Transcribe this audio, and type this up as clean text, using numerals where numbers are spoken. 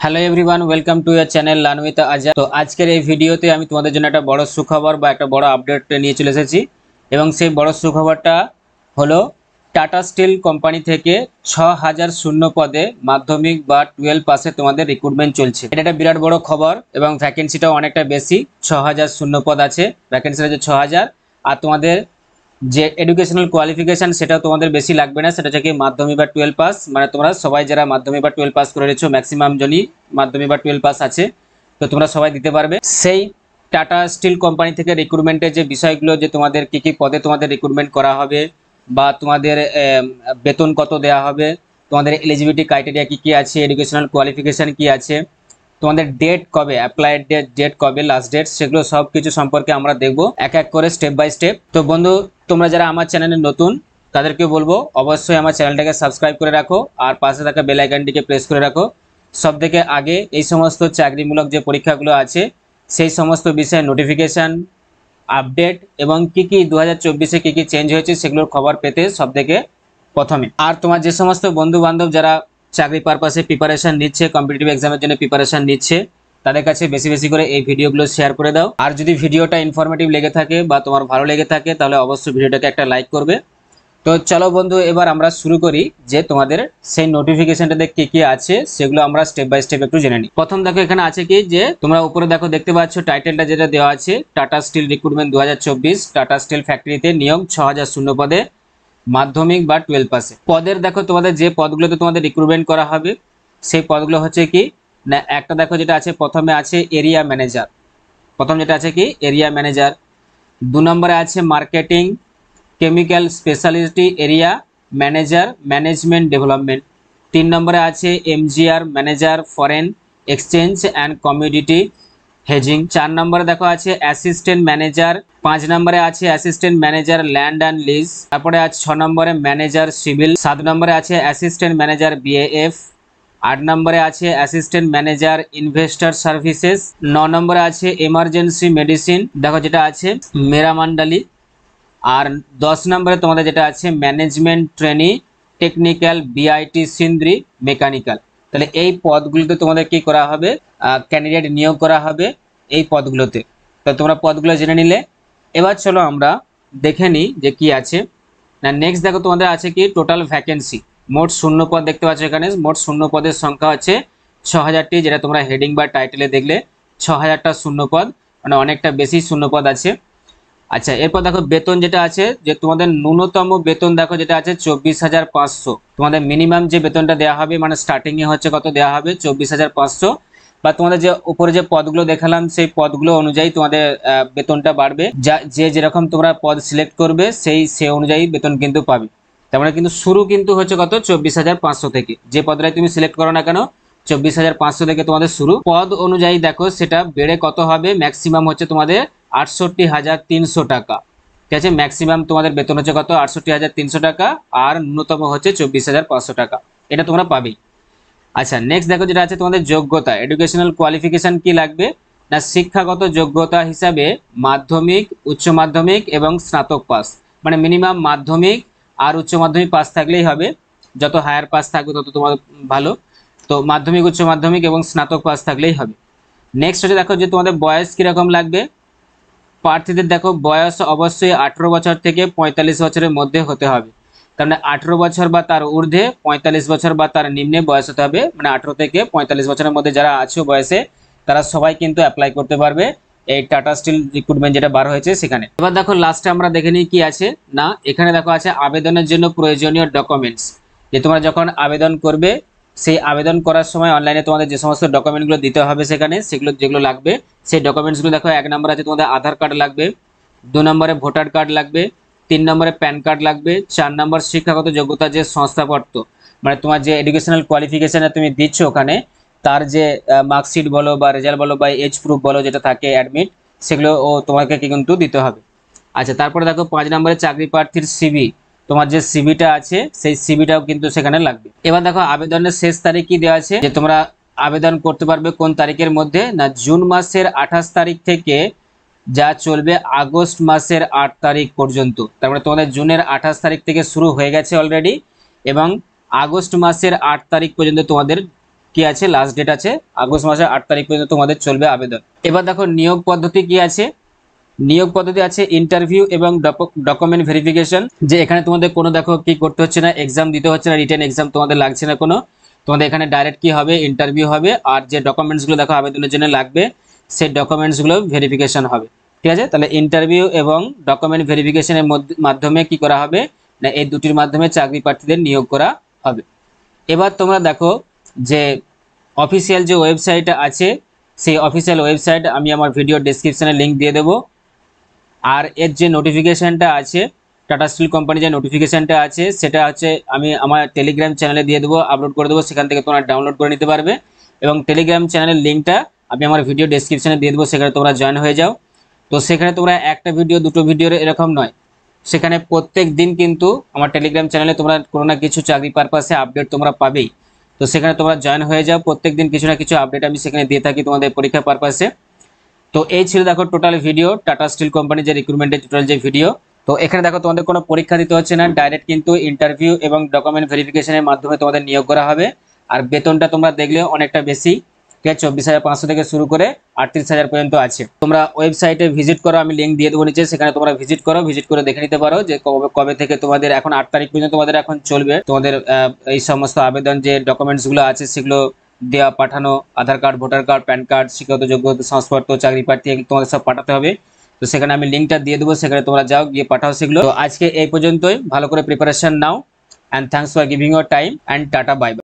Hello everyone, welcome to year channel learn with Azad. তো আজকের এই ভিডিওতে আমি তোমাদের জন্য একটা বড় সুখবর বা একটা বড় আপডেট নিয়ে চলে এসেছি এবং সেই বড় সুখবরটা হলো টাটা স্টিল কোম্পানি থেকে 6000 শূন্য পদে মাধ্যমিক বা 12 পাসে তোমাদের রিক্রুটমেন্ট চলছে। এটা একটা বিরাট বড় খবর এবং ভ্যাকেন্সিটাও অনেকটা বেশি, 6000 শূন্য পদ আছে, ভ্যাকেন্সি আছে 6000। আর তোমাদের যে এডুকেশনাল কোয়ালিফিকেশন সেটাও তোমাদের বেশি লাগবে না, সেটা হচ্ছে কি মাধ্যমিক বা 12 পাস। মানে তোমরা সবাই যারা মাধ্যমিক বা 12 পাস করে রেখেছো, ম্যাক্সিমাম জনই মাধ্যমিক বা 12 পাস আছে, তো তোমরা সবাই দিতে পারবে। সেই টাটা স্টিল কোম্পানি থেকে রিক্রুটমেন্টের যে বিষয়গুলো, যে তোমাদের কি কি পদে তোমাদের রিক্রুটমেন্ট করা হবে বা তোমাদের বেতন কত দেওয়া হবে, তোমাদের এলিজিবিলিটি ক্রাইটেরিয়া কি কি আছে, এডুকেশনাল কোয়ালিফিকেশন কি আছে, তোমাদের ডেট কবে, অ্যাপ্লাইড ডেট কবে, লাস্ট ডেট, সেগুলো সব কিছু সম্পর্কে আমরা দেখব এক এক করে স্টেপ বাই স্টেপ। তো বন্ধু, তোমরা যারা আমার চ্যানেলে নতুন তাদেরকে বলবো অবশ্যই আমার চ্যানেলটাকে সাবস্ক্রাইব করে রাখো আর পাশে থাকা বেল আইকনটিকে প্রেস করে রাখো। সব থেকে আগে এই সমস্ত চাকরিমূলক যে পরীক্ষাগুলো আছে সেই সমস্ত বিষয়ে নোটিফিকেশান, আপডেট এবং কি কি 2024-এ কি কি চেঞ্জ হয়েছে সেগুলোর খবর পেতে সব থেকে প্রথমে। আর তোমার যে সমস্ত বন্ধু বান্ধব যারা চাকরি পারপাসে প্রিপারেশন নিচ্ছে, কম্পিটিটিভ এক্সামের জন্য প্রিপারেশন নিচ্ছে, তাদের কাছে বেশি বেশি করে এই ভিডিওগুলো শেয়ার করে দাও। আর যদি ভিডিওটা ইনফরমেটিভ লেগে থাকে বা তোমার ভালো লেগে থাকে তাহলে অবশ্যই ভিডিওটাকে একটা লাইক করবে। তো চলো বন্ধু, এবার আমরা শুরু করি যে তোমাদের সেই নোটিফিকেশনটাতে কি কি আছে সেগুলো আমরা স্টেপ বাই স্টেপ একটু জেনে নিই। প্রথম দেখো এখানে আছে কি, যে তোমরা উপরে দেখো দেখতে পাচ্ছ টাইটেলটা যেটা দেওয়া আছে, Tata steel recruitment 2024, Tata steel ফ্যাক্টরিতে নিয়োগ 6000 শূন্য পদে মাধ্যমিক বা 12 পাসে। পদের দেখো তোমাদের যে পদগুলোতে তোমাদের রিক্রুটমেন্ট করা হবে সেই পদগুলো হচ্ছে কি না, একটা দেখো যেটা আছে প্রথমে আছে এরিয়া ম্যানেজার, প্রথম যেটা আছে কি এরিয়া ম্যানেজার। 2 নম্বরে আছে marketing chemical speciality area manager management development. 3 নম্বরে আছে MGR manager foreign exchange and commodity hedging. 4 নম্বরে দেখো আছে অ্যাসিস্ট্যান্ট ম্যানেজার। 5 নম্বরে আছে assistant manager land and lease. তারপরে আছে 6 নম্বরে ম্যানেজার সিভিল। 7 নম্বরে আছে অ্যাসিস্ট্যান্ট ম্যানেজার বিএএফ। 8 নম্বরে আছে অ্যাসিস্ট্যান্ট ম্যানেজার ইনভেস্টর সার্ভিসেস। 9 নম্বরে আছে এমার্জেন্সি মেডিসিন, দেখো যেটা আছে মেরামান্ডালি। আর 10 নম্বরে তোমাদের যেটা আছে management trainee technical BIT Sindri mechanical. তাহলে এই পদগুলোতে তোমাদের কি করা হবে, ক্যান্ডিডেট নিয়োগ করা হবে এই পদগুলোতে। তো তোমরা পদগুলো জেনে নিলে, এবার চলো আমরা দেখে নিই যে কি আছে না। নেক্সট দেখো তোমাদের আছে কি টোটাল ভ্যাকেন্সি, মোট শূন্য পদ দেখতে পাচ্ছ এখানে। মোট শূন্য পদের সংখ্যা হচ্ছে 6000টি, যেটা তোমরা হেডিং বা টাইটেলে দেখলে 6000টা শূন্য পদ, মানে অনেকটা বেশি শূন্য পদ আছে। আচ্ছা, এরপর দেখো বেতন যেটা আছে, যে তোমাদের ন্যূনতম বেতন দেখো যেটা আছে 24,500। তোমাদের মিনিমাম যে বেতনটা দেওয়া হবে, মানে স্টার্টিং এ হচ্ছে কত দেওয়া হবে 24,500, বা তোমাদের যে উপরে যে পদগুলো দেখালাম সেই পদগুলো অনুযায়ী তোমাদের বেতনটা বাড়বে। যে যেরকম তোমরা পদ সিলেক্ট করবে সেই অনুযায়ী বেতন কিন্তু পাবে। তার মানে কিন্তু শুরু কিন্তু হচ্ছে কত 24,500 থেকে, যে পদটাই তুমি সিলেক্ট করো না কেন 24,500 থেকে তোমাদের শুরু। পদ অনুযায়ী দেখো সেটা বেড়ে কত হবে, ম্যাক্সিমাম হচ্ছে তোমাদের 68,300 টাকা। ঠিক আছে, ম্যাক্সিমাম তোমাদের বেতন হচ্ছে কত 68,300 টাকা, আর ন্যূনতম হচ্ছে 24,500 টাকা, এটা তোমরা পাবেই। আচ্ছা, নেক্সট দেখো যেটা আছে তোমাদের যোগ্যতা, এডুকেশনাল কোয়ালিফিকেশন কি লাগবে না, শিক্ষাগত যোগ্যতা হিসাবে মাধ্যমিক, উচ্চ মাধ্যমিক এবং স্নাতক পাস। মানে মিনিমাম মাধ্যমিক আর উচ্চ মাধ্যমিক পাস থাকলেই হবে, যত হায়ার পাস থাকবে তত তোমার ভালো। তো মাধ্যমিক, উচ্চ মাধ্যমিক এবং স্নাতক পাস থাকলেই হবে। নেক্সট হচ্ছে দেখো যে তোমাদের বয়স কিরকম লাগবে। প্রার্থীদের দেখো বয়স অবশ্যই 18 বছর থেকে 45 বছরের মধ্যে হতে হবে। তার মানে 18 বছর বা তার ঊর্ধ্বে, 45 বছর বা তার নিম্নে বয়স হতে হবে। মানে 18 থেকে 45 বছরের মধ্যে যারা আছো বয়সে, তারা সবাই কিন্তু অ্যাপ্লাই করতে পারবে এই টাটা স্টিল রিক্রুটমেন্ট যেটা বার হয়েছে সেখানে। এবার দেখো লাস্টে আমরা দেখে নিই কি আছে না, এখানে দেখো আছে আবেদনের জন্য প্রয়োজনীয় ডকুমেন্টস। যে তোমরা যখন আবেদন করবে, সেই আবেদন করার সময় অনলাইনে তোমাদের যে সমস্ত ডকুমেন্টগুলো দিতে হবে সেখানে, সেগুলো যেগুলো লাগবে সেই ডকুমেন্টসগুলো দেখো। 1 নম্বর আছে তোমাদের আধার কার্ড লাগবে, 2 নম্বরে ভোটার কার্ড লাগবে, 3 নম্বরে প্যান কার্ড লাগবে, 4 নম্বর শিক্ষাগত যোগ্যতা যে শংসাপত্র, মানে তোমার যে এডুকেশনাল কোয়ালিফিকেশনে তুমি দিচ্ছ ওখানে তার যে মার্কশিট বলো বা রেজাল্ট বলো বা এজ প্রুফ বলো যেটা থাকে অ্যাডমিট, সেগুলো ও তোমাকে কিন্তু দিতে হবে। আচ্ছা, তারপরে দেখো 5 নম্বরে চাকরি প্রার্থীর সিভি, তোমার যে সিভিটা আছে সেই সিভিটাও কিন্তু সেখানে লাগবে। এবার দেখো আবেদনের শেষ তারিখ কি দেওয়া আছে, যে তোমরা আবেদন করতে পারবে কোন তারিখের মধ্যে না, জুন মাসের 28 তারিখ থেকে যা চলবে আগস্ট মাসের 8 তারিখ পর্যন্ত। তারপরে তোমাদের জুনের 28 তারিখ থেকে শুরু হয়ে গেছে অলরেডি, এবং আগস্ট মাসের 8 তারিখ পর্যন্ত তোমাদের কি আছে, লাস্ট ডেট আছে আগস্ট মাসের 8 তারিখ পর্যন্ত তোমাদের চলবে আবেদন। এবার দেখো নিয়োগ পদ্ধতি কি আছে। নিয়োগ পদ্ধতি আছে ইন্টারভিউ এবং ডকুমেন্ট ভেরিফিকেশন। যে এখানে তোমাদের কোনো দেখো কি করতে হচ্ছে না, এক্সাম দিতে হচ্ছে না, রিটেন এক্সাম তোমাদের লাগছে না কোনো। তোমাদের এখানে ডাইরেক্ট কি হবে, ইন্টারভিউ হবে, আর যে ডকুমেন্টসগুলো দেখো আবেদনের জন্য লাগবে সেই ডকুমেন্টসগুলো ভেরিফিকেশন হবে। ঠিক আছে, তাহলে ইন্টারভিউ এবং ডকুমেন্ট ভেরিফিকেশনের মাধ্যমে কি করা হবে না, এই দুটির মাধ্যমে চাকরি প্রার্থীদের নিয়োগ করা হবে। এবার তোমরা দেখো যে অফিসিয়াল যে ওয়েবসাইটটা আছে, সেই অফিসিয়াল ওয়েবসাইট আমি আমার ভিডিও ডেসক্রিপশনে লিঙ্ক দিয়ে দেবো। আর এর যে নোটিফিকেশানটা আছে, টাটা স্টিল কোম্পানি যে নোটিফিকেশানটা আছে সেটা হচ্ছে আমি আমার টেলিগ্রাম চ্যানেলে দিয়ে দেবো, আপলোড করে দেবো, সেখান থেকে তোমরা ডাউনলোড করে নিতে পারবে। এবং টেলিগ্রাম চ্যানেলের লিঙ্কটা আমি আমার ভিডিও ডেসক্রিপশনে দিয়ে দেবো, সেখানে তোমরা জয়েন হয়ে যাও। তো সেখানে তোমরা একটা ভিডিও দুটো ভিডিওর এরকম নয়, সেখানে প্রত্যেক দিন কিন্তু আমার টেলিগ্রাম চ্যানেলে তোমরা কোনো না কিছু চাকরি পারপাসে আপডেট তোমরা পাবেই। তো সেখানে তোমরা জয়েন হয়ে যাও, প্রত্যেক দিন কিছু না কিছু আপডেট আমি সেখানে দিয়ে থাকি তোমাদের পরীক্ষা পারপাসে। তো এই ছিল দেখো total video, tata steel company যে রিক্রুটমেন্টের টোটাল যে ভিডিও। তো এখানে দেখো তোমাদের কোনো পরীক্ষা দিতে হচ্ছে না, ডাইরেক্ট কিন্তু ইন্টারভিউ এবং ডকুমেন্ট ভেরিফিকেশনের মাধ্যমে তোমাদের নিয়োগ করা হবে। আর বেতনটা তোমরা দেখলে অনেকটা বেশি, ঠিক আছে, 24,500 থেকে শুরু করে 38,000 পর্যন্ত আছে। তোমরা ওয়েবসাইটে ভিজিট করো, আমি লিঙ্ক দিয়ে দেবো নিচে, সেখানে তোমরা ভিজিট করো, ভিজিট করে দেখে নিতে পারো যে কবে থেকে তোমাদের, এখন 8 তারিখ পর্যন্ত তোমাদের এখন চলবে তোমাদের এই সমস্ত আবেদন যে ডকুমেন্টসগুলো আছে সেগুলো দেওয়া, পাঠানো, Aadhaar card, voter card, PAN card, শিক্ষাগত যোগ্যতা, সংস্পর্শ, চাকরি প্রার্থী তোমাদের সব পাঠাতে হবে। তো সেখানে আমি লিঙ্কটা দিয়ে দেবো, সেখানে তোমরা যাও, গিয়ে পাঠাও সেগুলো। তো আজকে এই পর্যন্তই, ভালো করে preparation now. And thanks for giving your time and tata, bye bye.